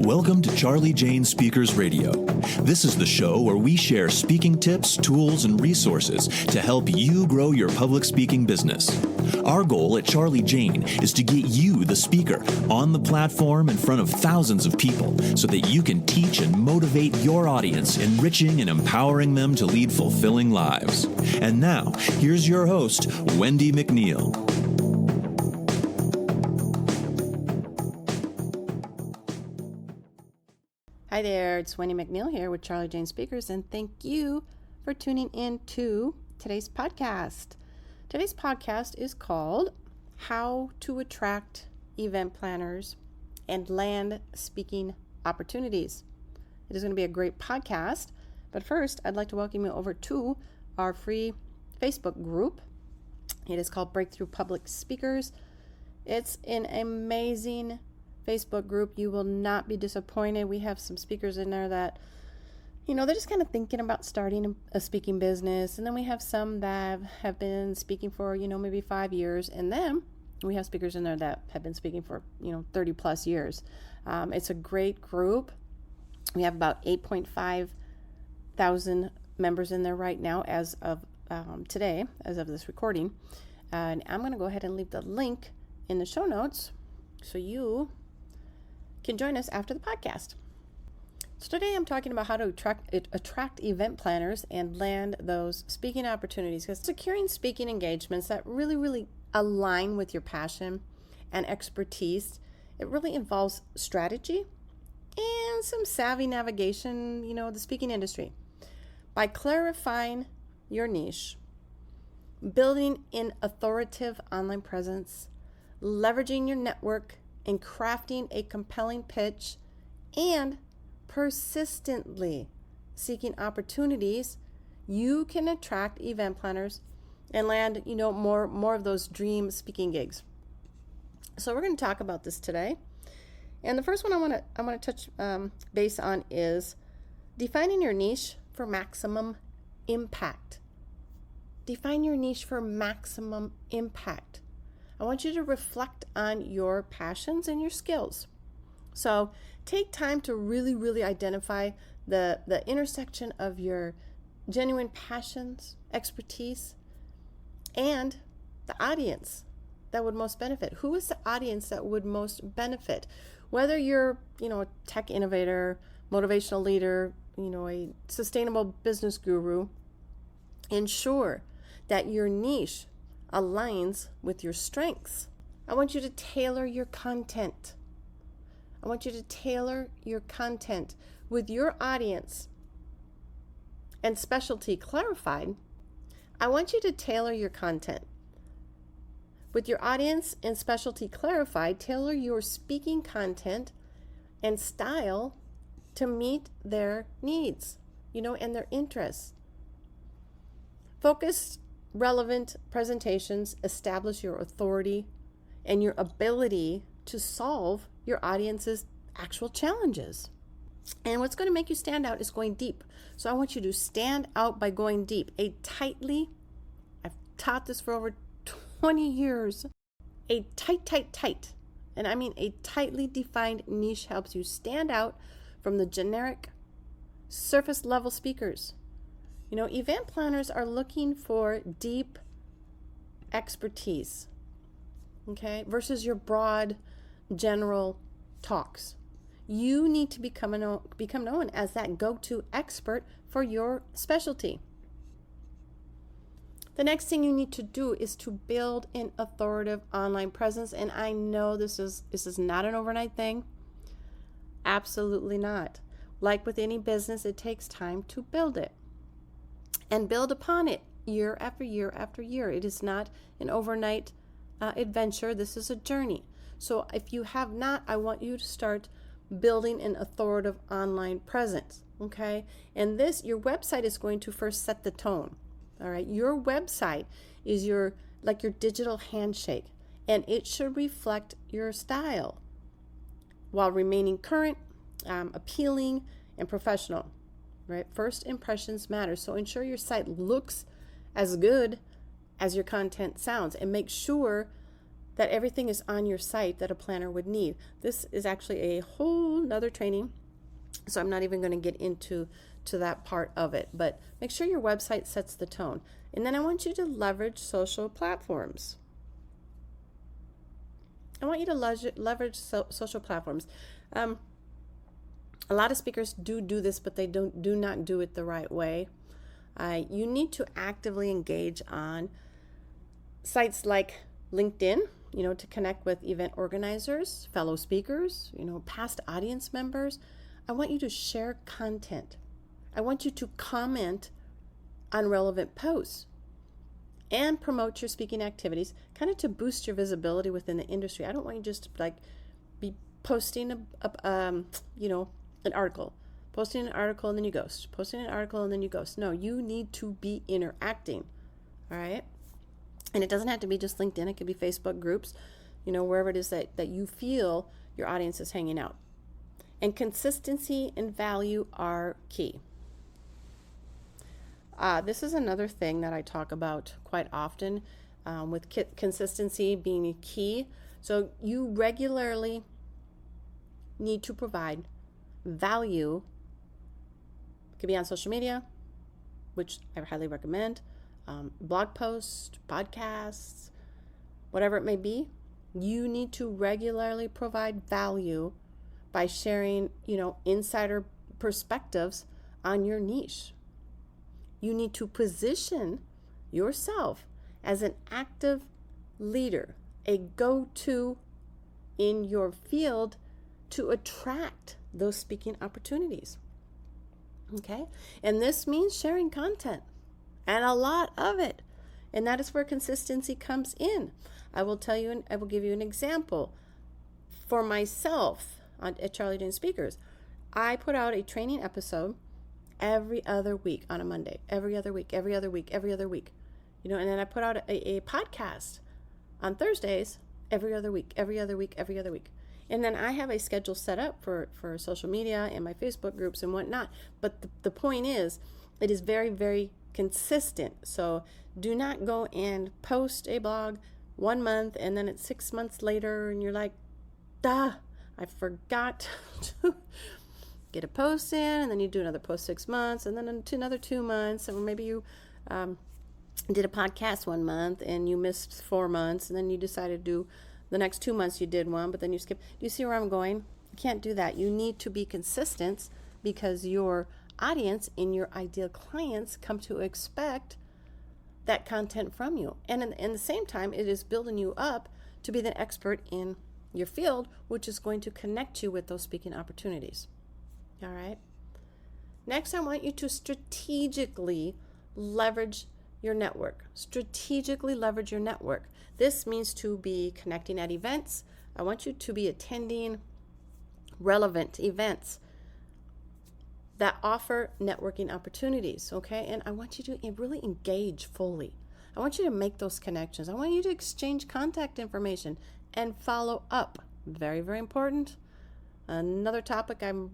Welcome to Charlie Jane Speakers Radio. This is the show where we share speaking tips, tools, and resources to help you grow your public speaking business. Our goal at Charlie Jane is to get you, the speaker, on the platform in front of thousands of people so that you can teach and motivate your audience, enriching and empowering them to lead fulfilling lives. And now, here's your host, Wendi McNeil. Hi there, it's Wendi McNeil here with Charlie Jane Speakers, and thank you for tuning in to today's podcast. Today's podcast is called How to Attract Event Planners and Land Speaking Opportunities. It is going to be a great podcast, but first I'd like to welcome you over to our free Facebook group. It is called Breakthrough Public Speakers. It's an amazing Facebook group. You will not be disappointed. We have some speakers in there that, they're just kind of thinking about starting a speaking business. And then we have some that have been speaking for, maybe 5 years. And then we have speakers in there that have been speaking for, 30 plus years. It's a great group. We have about 8.5 thousand members in there right now as of today, as of this recording. And I'm going to go ahead and leave the link in the show notes so you can join us after the podcast. So today I'm talking about how to attract event planners and land those speaking opportunities, because securing speaking engagements that really align with your passion and expertise, it really involves strategy and some savvy navigation, the speaking industry. By clarifying your niche, building an authoritative online presence, leveraging your network, and crafting a compelling pitch, and persistently seeking opportunities, you can attract event planners and land, more of those dream speaking gigs. So we're going to talk about this today. And the first one I want to touch base on is defining your niche for maximum impact. Define your niche for maximum impact. I want you to reflect on your passions and your skills. So take time to really identify the intersection of your genuine passions, expertise, and the audience that would most benefit. Who is the audience that would most benefit? Whether you're, a tech innovator, motivational leader, a sustainable business guru, ensure that your niche aligns with your strengths. I want you to tailor your content. I want you to tailor your content with your audience and specialty clarified. I want you to tailor your content with your audience and specialty clarified. Tailor your speaking content and style to meet their needs, and their interests. Focused, relevant presentations establish your authority and your ability to solve your audience's actual challenges. And what's going to make you stand out is going deep. So I want you to stand out by going deep. I've taught this for over 20 years. A tight, and I mean a tightly defined niche helps you stand out from the generic surface level speakers. Event planners are looking for deep expertise, okay, versus your broad, general talks. You need to become known as that go-to expert for your specialty. The next thing you need to do is to build an authoritative online presence, and I know this is not an overnight thing. Absolutely not. Like with any business, it takes time to build it and build upon it year after year after year. It is not an overnight adventure. This is a journey. So if you have not, I want you to start building an authoritative online presence, okay? And your website is going to first set the tone, all right? Your website is your digital handshake, and it should reflect your style while remaining current, appealing, and professional. Right? First impressions matter. So ensure your site looks as good as your content sounds, and make sure that everything is on your site that a planner would need. This is actually a whole nother training, so I'm not even going to get into that part of it, but make sure your website sets the tone. And then I want you to leverage social platforms. I want you to leverage social platforms. A lot of speakers do this, but they do not do it the right way. You need to actively engage on sites like LinkedIn, to connect with event organizers, fellow speakers, past audience members. I want you to share content. I want you to comment on relevant posts and promote your speaking activities, kind of to boost your visibility within the industry. I don't want you just to be posting an article, posting an article and then you ghost, posting an article and then you ghost. No, you need to be interacting, all right? And it doesn't have to be just LinkedIn. It could be Facebook groups, wherever it is that you feel your audience is hanging out. And consistency and value are key. This is another thing that I talk about quite often, with consistency being key. So you regularly need to provide value. It could be on social media, which I highly recommend, blog posts, podcasts, whatever it may be. You need to regularly provide value by sharing, insider perspectives on your niche. You need to position yourself as an active leader, a go-to in your field to attract those speaking opportunities. Okay? And this means sharing content, and a lot of it. And that is where consistency comes in. I will tell you, and I will give you an example. For myself at Charlie Jane Speakers, I put out a training episode every other week on a Monday, every other week. And then I put out a podcast on Thursdays every other week. And then I have a schedule set up for social media and my Facebook groups and whatnot. But the point is, it is very, very consistent. So do not go and post a blog 1 month and then it's 6 months later and you're like, I forgot to get a post in, and then you do another post 6 months, and then another 2 months, or maybe you did a podcast 1 month and you missed 4 months, and then you decided to do the next 2 months you did one, but then you skipped. Do you see where I'm going? You can't do that. You need to be consistent because your audience and your ideal clients come to expect that content from you. And in the same time, it is building you up to be the expert in your field, which is going to connect you with those speaking opportunities. All right. Next, I want you to strategically leverage your network. Strategically leverage your network. This means to be connecting at events. I want you to be attending relevant events that offer networking opportunities, okay? And I want you to really engage fully. I want you to make those connections. I want you to exchange contact information and follow up. Very, very important. Another topic I'm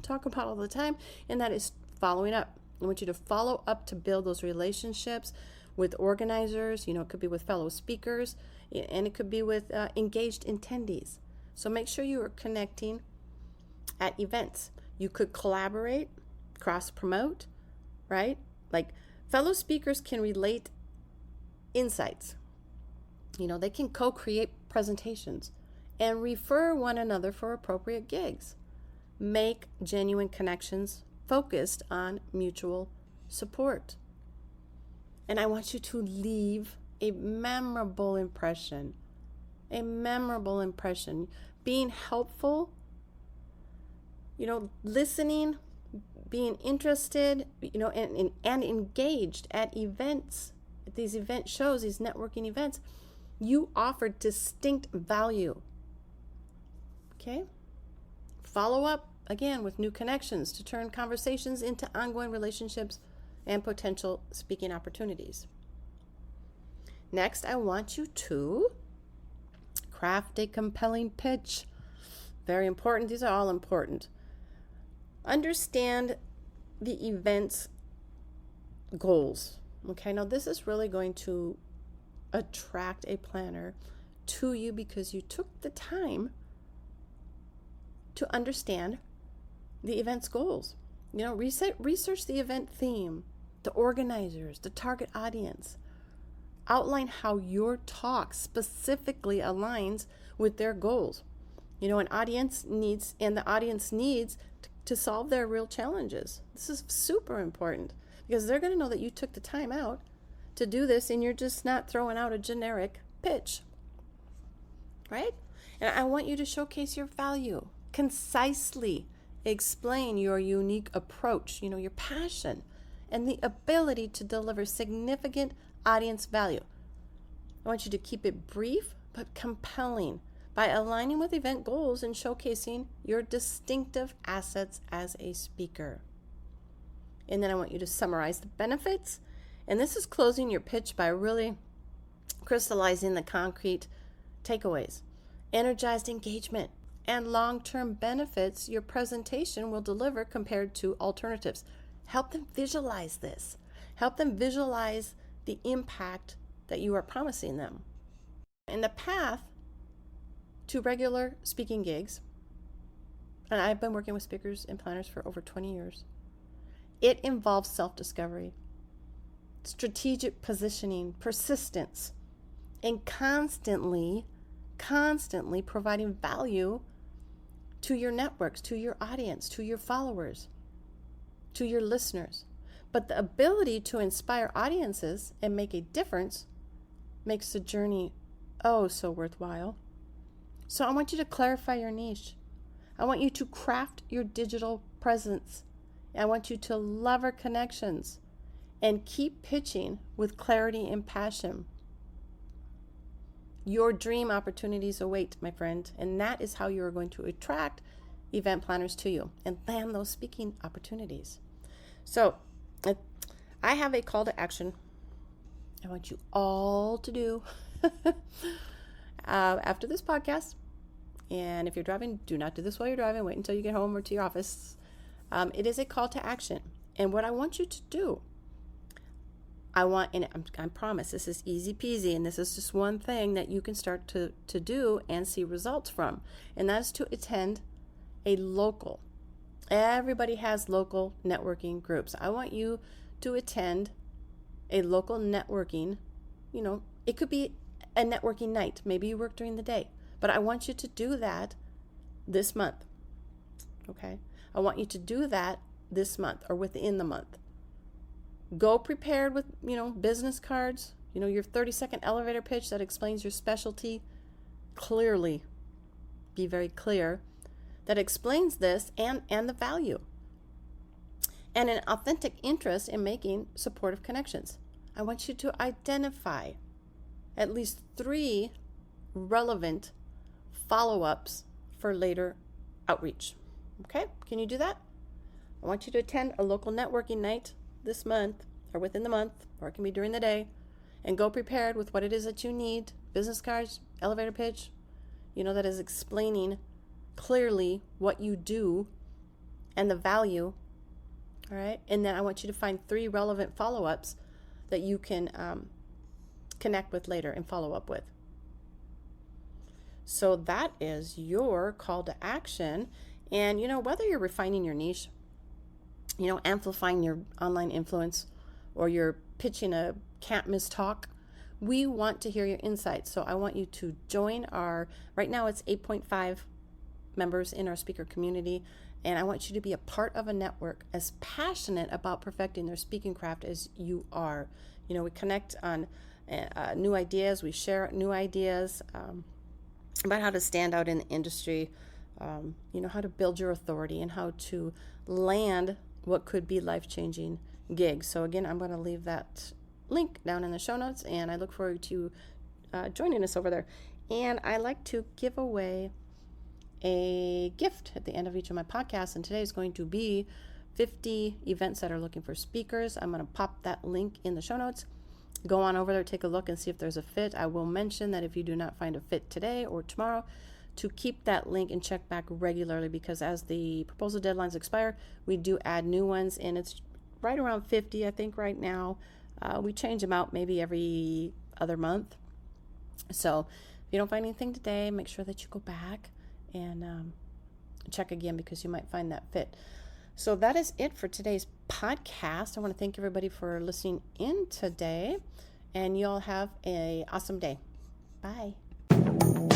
talk about all the time, and that is following up. I want you to follow up to build those relationships with organizers. It could be with fellow speakers, and it could be with engaged attendees. So make sure you are connecting at events. You could collaborate, cross-promote, right? Like fellow speakers can relate insights. They can co-create presentations and refer one another for appropriate gigs. Make genuine connections focused on mutual support. And I want you to leave a memorable impression. Being helpful, listening, being interested, and engaged at events, at these event shows, these networking events. You offer distinct value. Okay? Follow up again with new connections to turn conversations into ongoing relationships and potential speaking opportunities. Next, I want you to craft a compelling pitch. Very important. These are all important. Understand the event's goals. Okay, now this is really going to attract a planner to you because you took the time to understand the event's goals. Research the event theme, the organizers, the target audience. Outline how your talk specifically aligns with their goals. An audience needs, and the audience needs to solve their real challenges. This is super important because they're going to know that you took the time out to do this and you're just not throwing out a generic pitch, right? And I want you to showcase your value, concisely explain your unique approach, your passion, and the ability to deliver significant audience value. I want you to keep it brief but compelling by aligning with event goals and showcasing your distinctive assets as a speaker. And then I want you to summarize the benefits. And this is closing your pitch by really crystallizing the concrete takeaways, energized engagement, and long-term benefits your presentation will deliver compared to alternatives. Help them visualize this. Help them visualize the impact that you are promising them. In the path to regular speaking gigs, and I've been working with speakers and planners for over 20 years, it involves self-discovery, strategic positioning, persistence, and constantly providing value to your networks, to your audience, to your followers, to your listeners. But the ability to inspire audiences and make a difference makes the journey oh so worthwhile. So I want you to clarify your niche. I want you to craft your digital presence. I want you to lever connections and keep pitching with clarity and passion. Your dream opportunities await, my friend, and that is how you are going to attract event planners to you and land those speaking opportunities. So I have a call to action I want you all to do after this podcast. And if you're driving, do not do this while you're driving. Wait until you get home or to your office. It is a call to action. And what I want you to do, I promise this is easy peasy, and this is just one thing that you can start to do and see results from. And that is to attend a local. Everybody has local networking groups. I want you to attend a local networking, it could be a networking night. Maybe you work during the day, but I want you to do that this month. Okay? I want you to do that this month or within the month. Go prepared with, business cards, your 30-second elevator pitch that explains your specialty clearly. Be very clear that explains this and the value. And an authentic interest in making supportive connections. I want you to identify at least 3 relevant follow-ups for later outreach. Okay? Can you do that? I want you to attend a local networking night this month or within the month, or it can be during the day, and go prepared with what it is that you need, business cards, elevator pitch, that is explaining clearly what you do and the value. All right? And then I want you to find 3 relevant follow-ups that you can connect with later and follow up with. So that is your call to action. And, whether you're refining your niche, amplifying your online influence, or you're pitching a can't miss talk, we want to hear your insights. So I want you to join right now it's 8.5 members in our speaker community. And I want you to be a part of a network as passionate about perfecting their speaking craft as you are. We connect on new ideas. We share new ideas about how to stand out in the industry, how to build your authority and how to land what could be life-changing gigs. So again, I'm going to leave that link down in the show notes, and I look forward to joining us over there. And I like to give away a gift at the end of each of my podcasts, and today is going to be 50 events that are looking for speakers. I'm going to pop that link in the show notes. Go on over there, take a look and see if there's a fit. I will mention that if you do not find a fit today or tomorrow, to keep that link and check back regularly, because as the proposal deadlines expire, we do add new ones, and it's right around 50, I think, right now. We change them out maybe every other month. So you don't find anything today, make sure that you go back and check again, because you might find that fit. So that is it for today's podcast. I want to thank everybody for listening in today, and you all have an awesome day. Bye.